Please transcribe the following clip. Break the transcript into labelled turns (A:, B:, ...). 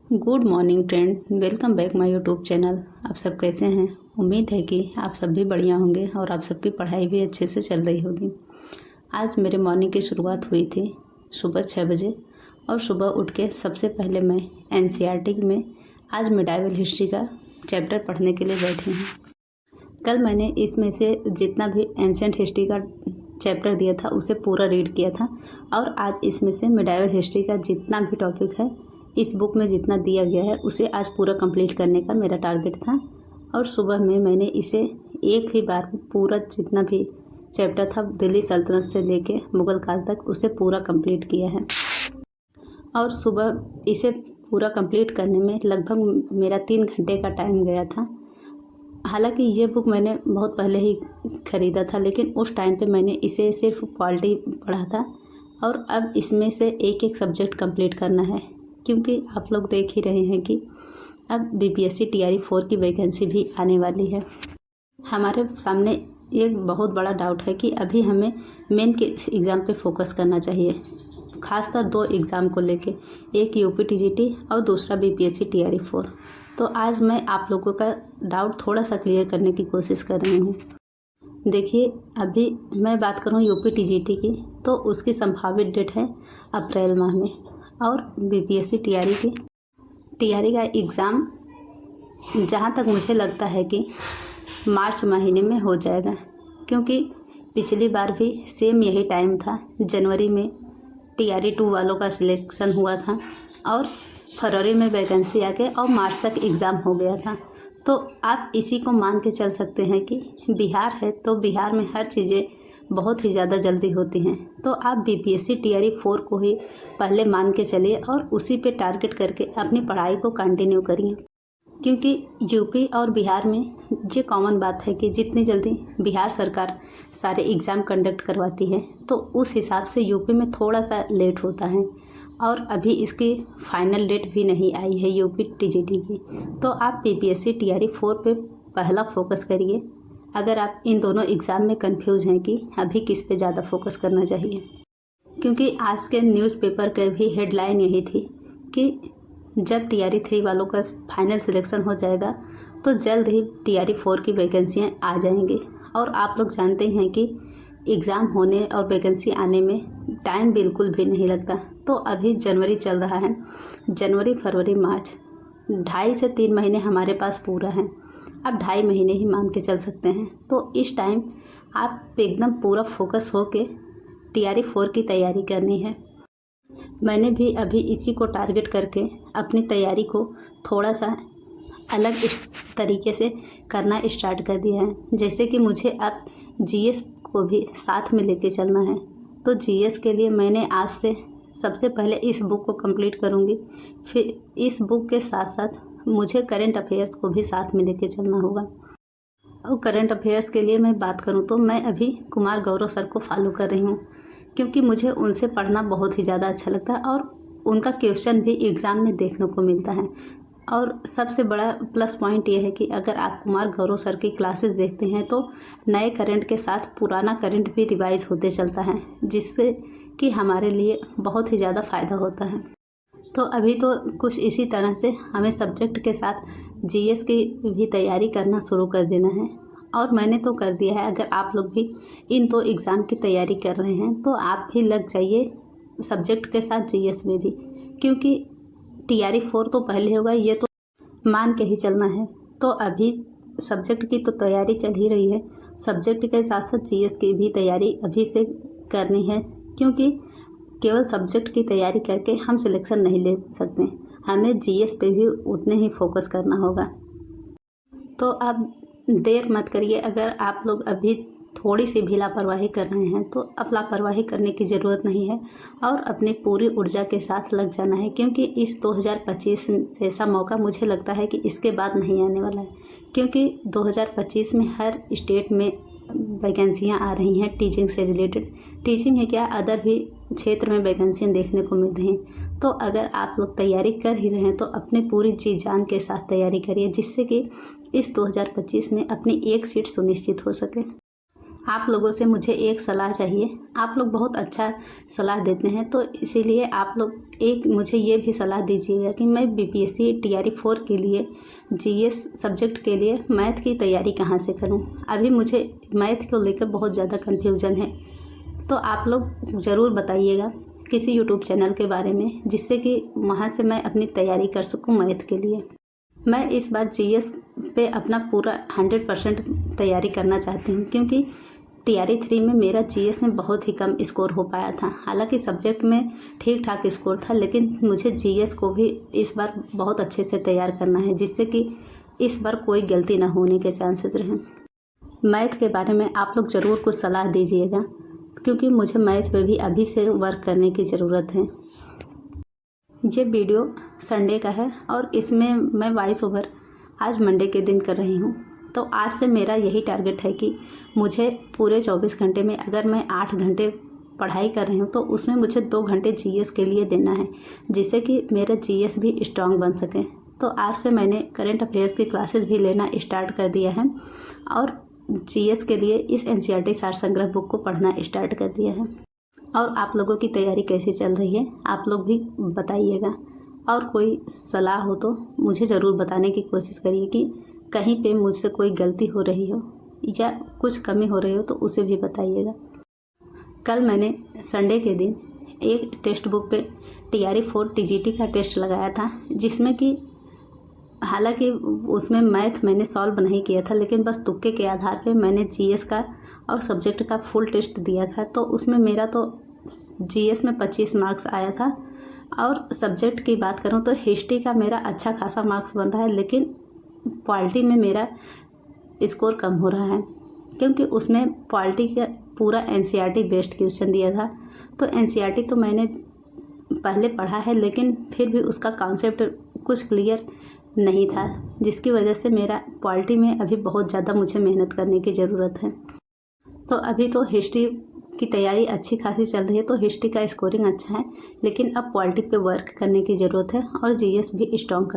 A: Good morning friend, welcome back my YouTube channel. आप सब कैसे हैं? उम्मीद है कि आप सब भी बढ़िया होंगे और आप सबकी पढ़ाई भी अच्छे से चल रही होगी। आज मेरे मॉर्निंग की शुरुआत हुई थी सुबह 6 बजे और सुबह उठ के सबसे पहले मैं एनसीईआरटी में आज मिडाइवल हिस्ट्री का चैप्टर पढ़ने के लिए बैठी हूँ। कल मैंने इसमें से जितना भी एंशिएंट हिस्ट्री का चैप्टर दिया था उसे पूरा रीड किया था और आज इसमें से मिडाइवल हिस्ट्री का जितना भी टॉपिक है इस बुक में जितना दिया गया है उसे आज पूरा कंप्लीट करने का मेरा टारगेट था। और सुबह में मैंने इसे एक ही बार पूरा जितना भी चैप्टर था दिल्ली सल्तनत से लेके मुग़ल काल तक उसे पूरा कंप्लीट किया है। और सुबह इसे पूरा कंप्लीट करने में लगभग मेरा 3 घंटे का टाइम गया था। हालांकि ये बुक मैंने बहुत पहले ही ख़रीदा था, लेकिन उस टाइम पे मैंने इसे सिर्फ पॉलिटी पढ़ा था और अब इसमें से एक एक सब्जेक्ट कंप्लीट करना है, क्योंकि आप लोग देख ही रहे हैं कि अब बीपीएससी टीआरई 4 की वैकेंसी भी आने वाली है। हमारे सामने एक बहुत बड़ा डाउट है कि अभी हमें मेन के एग्ज़ाम पे फोकस करना चाहिए, खासकर 2 एग्ज़ाम को लेके, एक यूपी टीजीटी और दूसरा बीपीएससी टीआरई 4। तो आज मैं आप लोगों का डाउट थोड़ा सा क्लियर करने की कोशिश कर रही हूँ। देखिए, अभी मैं बात करूँ यूपी टीजीटी की तो उसकी संभावित डेट है अप्रैल माह में, और बीपीएससी टीआरई का एग्ज़ाम जहाँ तक मुझे लगता है कि मार्च महीने में हो जाएगा, क्योंकि पिछली बार भी सेम यही टाइम था। जनवरी में टीआरई 2 वालों का सिलेक्शन हुआ था और फरवरी में वैकेंसी आ गई और मार्च तक एग्ज़ाम हो गया था। तो आप इसी को मान के चल सकते हैं कि बिहार है तो बिहार में हर चीज़ें बहुत ही ज़्यादा जल्दी होती हैं। तो आप बीपीएससी टीआरई 4 को ही पहले मान के चलिए और उसी पे टारगेट करके अपनी पढ़ाई को कंटिन्यू करिए, क्योंकि यूपी और बिहार में ये कॉमन बात है कि जितनी जल्दी बिहार सरकार सारे एग्ज़ाम कंडक्ट करवाती है तो उस हिसाब से यूपी में थोड़ा सा लेट होता है, और अभी इसकी फाइनल डेट भी नहीं आई है यूपी टीजीटी की। तो आप बीपीएससी टीआरई 4 पे पहला फोकस करिए, अगर आप इन दोनों एग्ज़ाम में कंफ्यूज हैं कि अभी किस पे ज़्यादा फोकस करना चाहिए। क्योंकि आज के न्यूज़पेपर के भी हेडलाइन यही थी कि जब टीआरई 3 वालों का फाइनल सिलेक्शन हो जाएगा तो जल्द ही टीआरई 4 की वैकेंसियाँ आ जाएंगी। और आप लोग जानते हैं कि एग्ज़ाम होने और वैकेंसी आने में टाइम बिल्कुल भी नहीं लगता। तो अभी जनवरी चल रहा है, जनवरी, फरवरी, मार्च, 2.5 से 3 महीने हमारे पास पूरा है। अब 2.5 महीने ही मान के चल सकते हैं। तो इस टाइम आप एकदम पूरा फोकस हो के टीआरई 4 की तैयारी करनी है। मैंने भी अभी इसी को टारगेट करके अपनी तैयारी को थोड़ा सा अलग तरीके से करना स्टार्ट कर दिया है। जैसे कि मुझे अब जीएस को भी साथ में लेके चलना है। तो जीएस के लिए मैंने आज से सबसे पहले इस बुक को कंप्लीट करूँगी, फिर इस बुक के साथ साथ मुझे करंट अफेयर्स को भी साथ में लेके चलना होगा। और करंट अफेयर्स के लिए मैं बात करूँ तो मैं अभी कुमार गौरव सर को फॉलो कर रही हूँ, क्योंकि मुझे उनसे पढ़ना बहुत ही ज़्यादा अच्छा लगता है और उनका क्वेश्चन भी एग्ज़ाम में देखने को मिलता है। और सबसे बड़ा प्लस पॉइंट ये है कि अगर आप कुमार गौरव सर की क्लासेस देखते हैं तो नए करंट के साथ पुराना करंट भी रिवाइज होते चलता है, जिससे कि हमारे लिए बहुत ही ज़्यादा फ़ायदा होता है। तो अभी तो कुछ इसी तरह से हमें सब्जेक्ट के साथ जीएस की भी तैयारी करना शुरू कर देना है, और मैंने तो कर दिया है। अगर आप लोग भी इन 2 एग्ज़ाम की तैयारी कर रहे हैं तो आप भी लग जाइए सब्जेक्ट के साथ जीएस में भी, क्योंकि टीआरई 4 तो पहले होगा, ये तो मान के ही चलना है। तो अभी सब्जेक्ट की तो तैयारी चल ही रही है, सब्जेक्ट के साथ साथ जीएस की भी तैयारी अभी से करनी है, क्योंकि केवल सब्जेक्ट की तैयारी करके हम सिलेक्शन नहीं ले सकते, हमें जीएस पे भी उतने ही फोकस करना होगा। तो अब देर मत करिए। अगर आप लोग अभी थोड़ी सी भी लापरवाही कर रहे हैं तो अब लापरवाही करने की ज़रूरत नहीं है और अपनी पूरी ऊर्जा के साथ लग जाना है, क्योंकि इस 2025 जैसा मौका मुझे लगता है कि इसके बाद नहीं आने वाला है। क्योंकि 2025 में हर स्टेट में वैकेंसियां आ रही हैं टीचिंग से रिलेटेड, टीचिंग है क्या, अदर भी क्षेत्र में वैकेंसियां देखने को मिल रही हैं। तो अगर आप लोग तैयारी कर ही रहे हैं तो अपने पूरी जी जान के साथ तैयारी करिए, जिससे कि इस 2025 में अपनी एक सीट सुनिश्चित हो सके। आप लोगों से मुझे एक सलाह चाहिए। आप लोग बहुत अच्छा सलाह देते हैं, तो इसीलिए आप लोग एक मुझे ये भी सलाह दीजिएगा कि मैं बीपीएससी टीआरई 4 के लिए जीएस सब्जेक्ट के लिए मैथ की तैयारी कहाँ से करूँ। अभी मुझे मैथ को लेकर बहुत ज़्यादा कन्फ्यूज़न है, तो आप लोग ज़रूर बताइएगा किसी यूट्यूब चैनल के बारे में, जिससे कि वहाँ से मैं अपनी तैयारी कर सकूँ मैथ के लिए। मैं इस बार जीएस पे अपना पूरा 100% तैयारी करना चाहती हूँ, क्योंकि टीआरई 3 में मेरा जीएस में बहुत ही कम स्कोर हो पाया था। हालांकि सब्जेक्ट में ठीक ठाक स्कोर था, लेकिन मुझे जीएस को भी इस बार बहुत अच्छे से तैयार करना है, जिससे कि इस बार कोई गलती ना होने के चांसेस रहें। मैथ के बारे में आप लोग ज़रूर कुछ सलाह दीजिएगा, क्योंकि मुझे मैथ पे भी अभी से वर्क करने की ज़रूरत है। ये वीडियो संडे का है और इसमें मैं वॉइस ओवर आज मंडे के दिन कर रही हूँ। तो आज से मेरा यही टारगेट है कि मुझे पूरे 24 घंटे में अगर मैं 8 घंटे पढ़ाई कर रही हूँ तो उसमें मुझे 2 घंटे जीएस के लिए देना है, जिससे कि मेरा जीएस भी स्ट्रांग बन सके। तो आज से मैंने करंट अफेयर्स की क्लासेस भी लेना स्टार्ट कर दिया है और जीएस के लिए इस एनसीईआरटी सार संग्रह बुक को पढ़ना स्टार्ट कर दिया है। और आप लोगों की तैयारी कैसी चल रही है, आप लोग भी बताइएगा। और कोई सलाह हो तो मुझे ज़रूर बताने की कोशिश करिए कि कहीं पे मुझसे कोई गलती हो रही हो या कुछ कमी हो रही हो तो उसे भी बताइएगा। कल मैंने संडे के दिन एक टेक्स्ट बुक पे टीआरई 4 टीजीटी का टेस्ट लगाया था, जिसमें कि हालांकि उसमें मैथ मैंने सॉल्व नहीं किया था, लेकिन बस तुक्के के आधार पे मैंने जीएस का और सब्जेक्ट का फुल टेस्ट दिया था। तो उसमें मेरा तो जीएस में 25 मार्क्स आया था, और सब्जेक्ट की बात करूं तो हिस्ट्री का मेरा अच्छा खासा मार्क्स बन रहा है, लेकिन पॉलिटी में मेरा स्कोर कम हो रहा है, क्योंकि उसमें पॉलिटी का पूरा एनसीईआरटी बेस्ड क्वेश्चन दिया था। तो एनसीईआरटी तो मैंने पहले पढ़ा है, लेकिन फिर भी उसका कॉन्सेप्ट कुछ क्लियर नहीं था, जिसकी वजह से मेरा पॉलिटी में अभी बहुत ज़्यादा मुझे मेहनत करने की ज़रूरत है। तो अभी तो हिस्ट्री की तैयारी अच्छी खासी चल रही है, तो हिस्ट्री का स्कोरिंग अच्छा है, लेकिन अब पॉलिटी पे वर्क करने की ज़रूरत है और जीएस भी स्ट्रॉन्ग